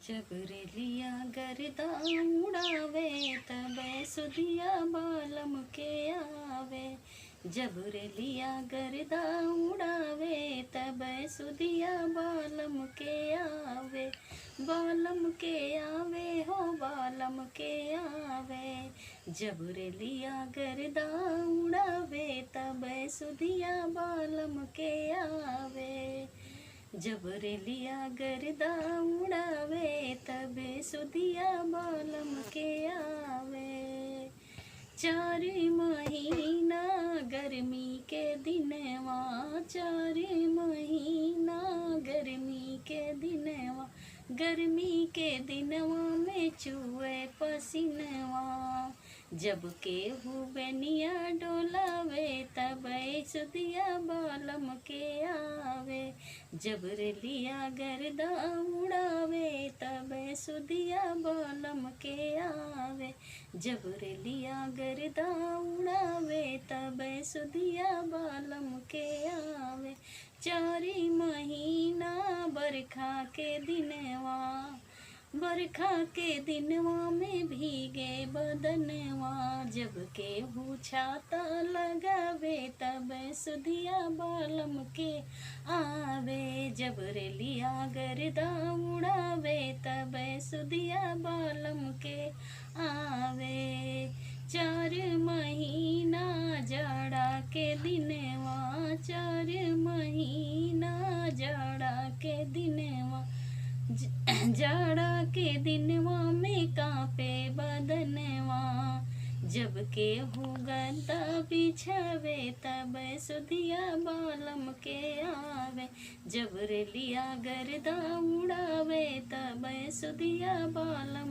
जब रेलिया गर्दा उड़ावे तब सुधिया बालम के आवे। जब रेलिया गर्दा उड़ावे तब सुधिया बालम के आवे। बालम के आवे हो बालम के आवे। जब रेलिया गर्दा उड़ावे तब सुधिया बालम के आवे। जब रेलिया गर्दा उड़ावे तब सुधिया बालम के आवे। 4 महीना गर्मी के दिनवा, 4 महीना गर्मी के दिनवा, गर्मी के दिनवा में चुए पसीनवा। जब केहू बेनिया डोलावे तब सुधिया बालम के आवे। जब रेलिया गर्दा उड़ावे तब सुधिया बालम के आवे। जब रेलिया गर्दा उड़ावे तब सुधिया बालम के आवे। 4 महीना बरखा के दिनवा, बरखा के दिनवा में भीगे बदनवा। जब केहू छाता लगावे तब सुधिया बालम के आवे। जब रेलिया गर्दा उड़ावे तब सुधिया बालम के आवे। 4 महीना जाड़ा के दिनवा, 4 महीना जाड़ा के दिनवा, जाड़ा के दिनवा में कांपे बदनवा। जब केहू गद्दा बिछावे तब सुधिया बालम के आवे। जब रेलिया गर्दा उड़ावे तब सुधिया बालम